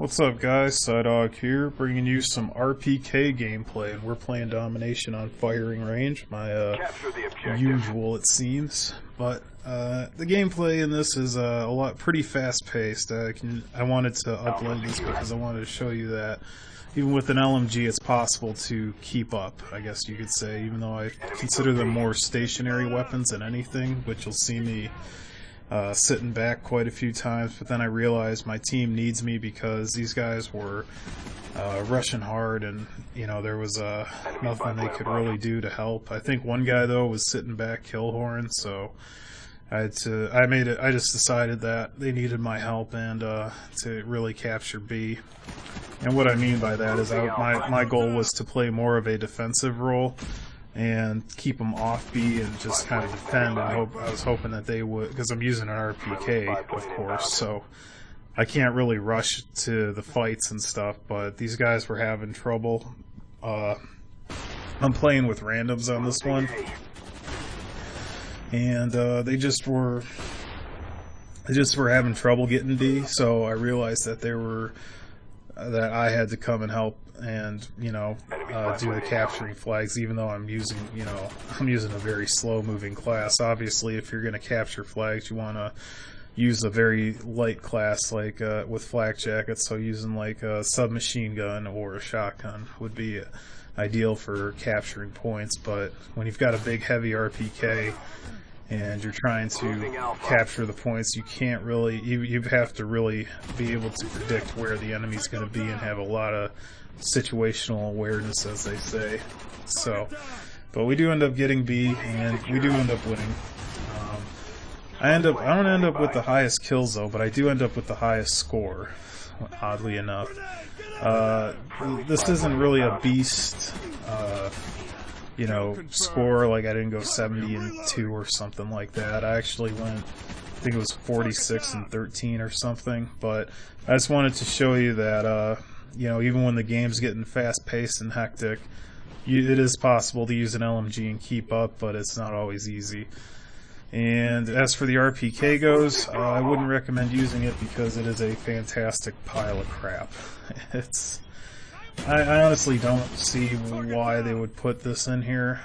What's up guys, Psydog here, bringing you some RPK gameplay, and we're playing Domination on firing range, my usual it seems, but the gameplay in this is pretty fast paced. I wanted to upload this because I wanted to show you that even with an LMG it's possible to keep up, I guess you could say, even though I consider them more stationary weapons than anything, which you'll see me sitting back quite a few times, but then I realized my team needs me because these guys were rushing hard, and you know there was nothing they could really do to help. I think one guy though was sitting back kill horn, so I just decided that they needed my help and to really capture B. And what I mean by that is my goal was to play more of a defensive role and keep them off B and just kind of defend, and I was hoping that they would, because I'm using an RPK of course, so I can't really rush to the fights and stuff, but these guys were having trouble. I'm playing with randoms on this one, and they just were having trouble getting B, so I realized that that I had to come and help and, you know, do the capturing flags, even though I'm using a very slow moving class. Obviously, if you're going to capture flags, you want to use a very light class, like with flak jackets, so using like a submachine gun or a shotgun would be ideal for capturing points. But when you've got a big heavy RPK and you're trying to capture the points, you can't really, you have to really be able to predict where the enemy's going to be and have a lot of situational awareness, as they say. So, but we do end up getting B, and we do end up winning. I don't end up with the highest kills though, but I do end up with the highest score, oddly enough. This isn't really a beast score, like I didn't go 70-2 or something like that. I actually went, I think it was 46-13 or something, but I just wanted to show you that even when the game's getting fast-paced and hectic, it is possible to use an LMG and keep up, but it's not always easy. And as for the RPK goes, I wouldn't recommend using it because it is a fantastic pile of crap. I honestly don't see why they would put this in here.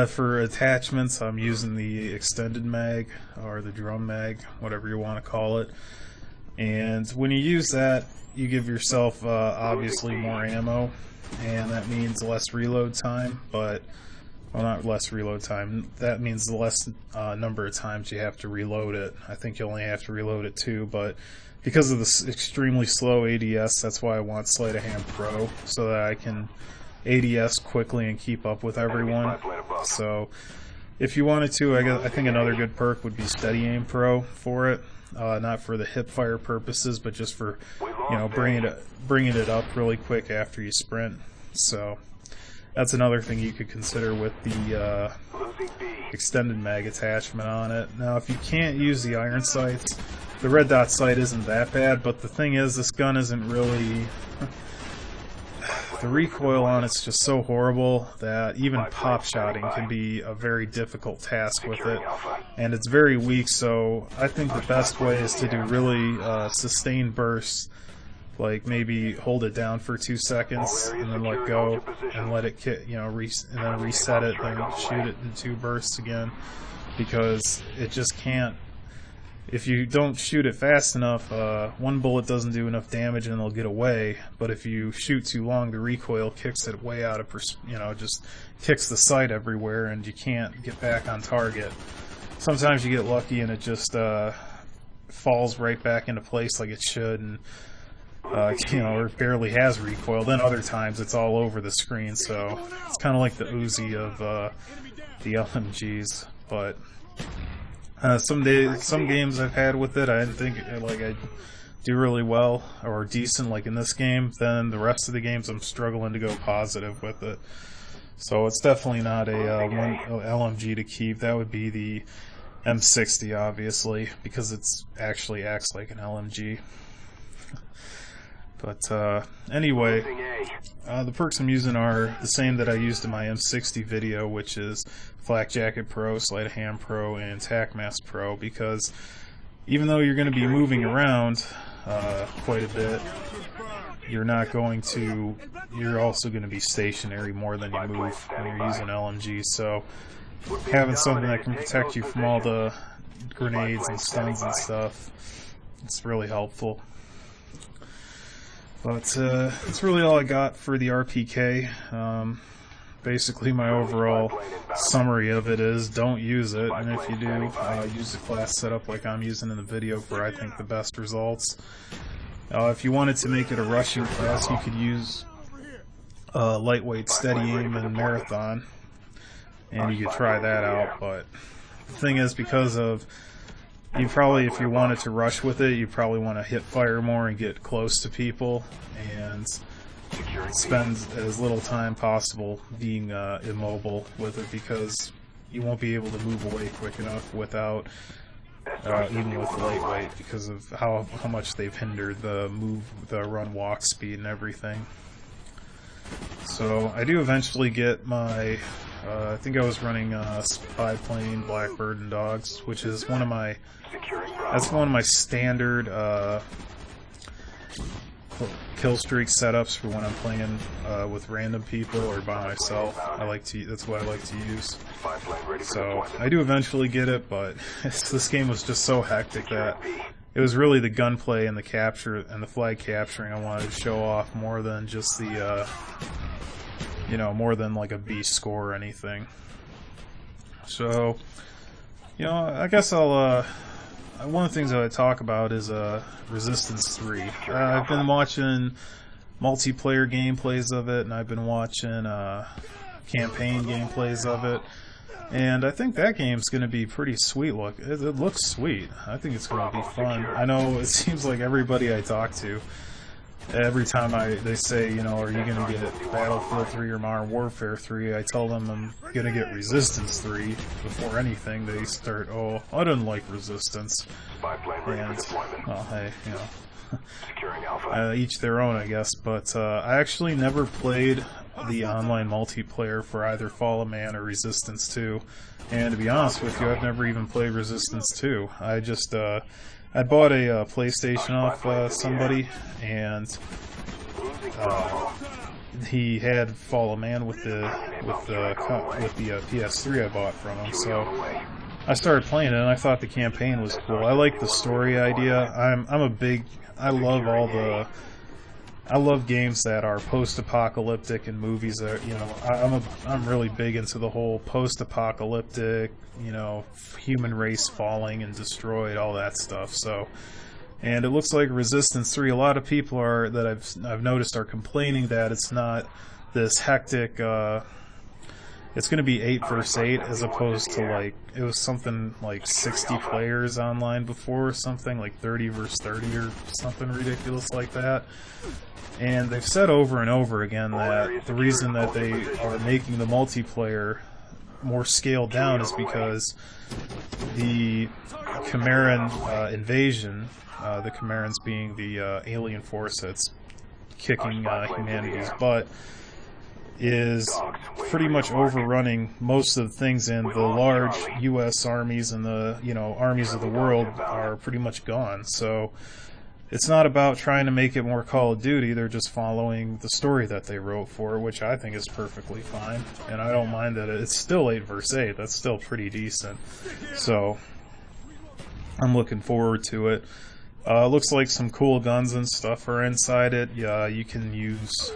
For attachments, I'm using the extended mag, or the drum mag, whatever you want to call it. And when you use that, you give yourself obviously more ammo, and that means less reload time, but, well, not less reload time, that means the less number of times you have to reload it. I think you only have to reload it 2, but because of this extremely slow ADS, that's why I want Sleight of Hand Pro, so that I can ADS quickly and keep up with everyone. So if you wanted to, I think another good perk would be Steady Aim Pro for it. Not for the hip fire purposes, but just for, bringing it up really quick after you sprint. So that's another thing you could consider with the extended mag attachment on it. Now, if you can't use the iron sights, the red dot sight isn't that bad, but the thing is, this gun isn't really... the recoil on it's just so horrible that even pop shotting can be a very difficult task with it, and it's very weak. So I think the best way is to do really sustained bursts, like maybe hold it down for 2 seconds and then let go and let it and then reset it and shoot it in 2 bursts again, because it just can't. If you don't shoot it fast enough, one bullet doesn't do enough damage and it'll get away, but if you shoot too long, the recoil kicks it way out of, just kicks the sight everywhere and you can't get back on target. Sometimes you get lucky and it just falls right back into place like it should, and or it barely has recoil. Then other times it's all over the screen, so it's kind of like the Uzi of the LMGs. But some games I've had with it, I think I do really well or decent, like in this game. Then the rest of the games I'm struggling to go positive with it. So it's definitely not a LMG to keep. That would be the M60, obviously, because it's actually acts like an LMG. But anyway, the perks I'm using are the same that I used in my M60 video, which is Flak Jacket Pro, Sleight of Hand Pro, and Tac Mask Pro, because even though you're going to be moving around quite a bit, you're also going to be stationary more than you move when you're using LMG. So having something that can protect you from all the grenades and stuns and stuff, it's really helpful. But that's really all I got for the RPK. Basically, my overall summary of it is don't use it, and if you do, use the class setup like I'm using in the video for, I think, the best results. If you wanted to make it a rushing class, you could use lightweight, steady aim, and marathon, and you could try that out. But the thing is, because of if you wanted to rush with it, you probably want to hit fire more and get close to people and spend as little time possible being immobile with it, because you won't be able to move away quick enough without even with lightweight, because of how much they've hindered the run walk speed and everything. So I do eventually get my I think I was running Spy Plane, Blackbird, and Dogs, which is one of my standard kill streak setups for when I'm playing with random people or by myself. That's what I like to use. So I do eventually get it, but this game was just so hectic that it was really the gunplay and the capture and the flag capturing I wanted to show off more than just the more than like a B score or anything. So I guess I'll one of the things that I talk about is Resistance 3. I've been watching multiplayer gameplays of it, and I've been watching campaign gameplays of it, and I think that game's going to be pretty sweet. It looks sweet. I think it's going to be fun. I know it seems like everybody I talk to, every time they say, are you going to get Battlefield 3 or Modern Warfare 3, I tell them I'm going to get Resistance 3 before anything. They start, oh, I didn't like Resistance. And, well, hey, each their own, I guess. But I actually never played the online multiplayer for either Fall of Man or Resistance 2. And to be honest with you, I've never even played Resistance 2. I just, I bought a PlayStation off somebody, and he had Fall of Man with the PS3 I bought from him. So I started playing it, and I thought the campaign was cool. I like the story idea. I love games that are post-apocalyptic and movies that I'm really big into the whole post-apocalyptic, human race falling and destroyed, all that stuff. So, and it looks like Resistance 3. A lot of people that I've noticed are complaining that it's not this hectic. It's going to be 8 versus 8 as opposed to it was something like 60 players online before, or something like 30 versus 30 or something ridiculous like that. And they've said over and over again that the reason that they are making the multiplayer more scaled down is because the Chimeran invasion, the Chimerans being the alien force that's kicking humanity's butt, is pretty much overrunning most of the things, and the large U.S. armies and the armies of the world are pretty much gone. So it's not about trying to make it more Call of Duty. They're just following the story that they wrote for it, which I think is perfectly fine. And I don't mind that it's still 8 versus 8. That's still pretty decent. So I'm looking forward to it. Looks like some cool guns and stuff are inside it. Yeah, you can use...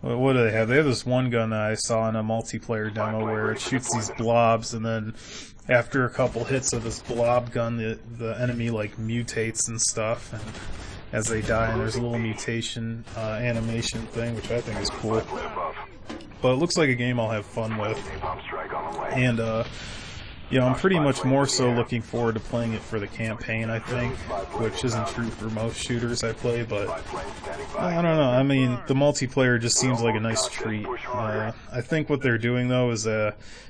What do they have? They have this one gun that I saw in a multiplayer demo where it shoots these blobs, and then after a couple hits of this blob gun, the enemy mutates and stuff, and as they die, and there's a little mutation animation thing, which I think is cool. But it looks like a game I'll have fun with, and I'm pretty much more so looking forward to playing it for the campaign, I think, which isn't true for most shooters I play, but I don't know. I mean, the multiplayer just seems like a nice treat. I think what they're doing, though, is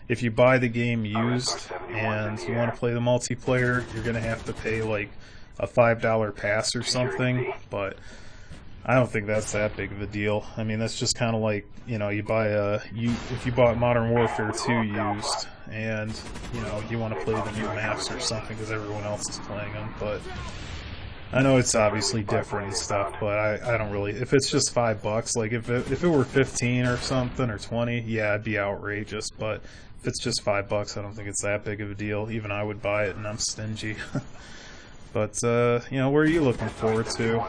if you buy the game used and you want to play the multiplayer, you're going to have to pay a $5 pass or something, but I don't think that's that big of a deal. I mean, that's just kind of like, you know, you buy if you bought Modern Warfare 2 used, and, you know, you want to play the new maps or something because everyone else is playing them, but I know it's obviously different and stuff, but I don't really, if it's just $5, like if it were 15 or something, or 20, yeah, it'd be outrageous, but if it's just $5, I don't think it's that big of a deal. Even I would buy it, and I'm stingy. But, you know, what are you looking forward to?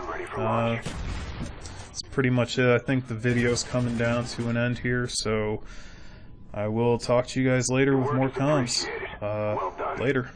It's pretty much it. I think the video's coming down to an end here, so I will talk to you guys later with more comms. Later.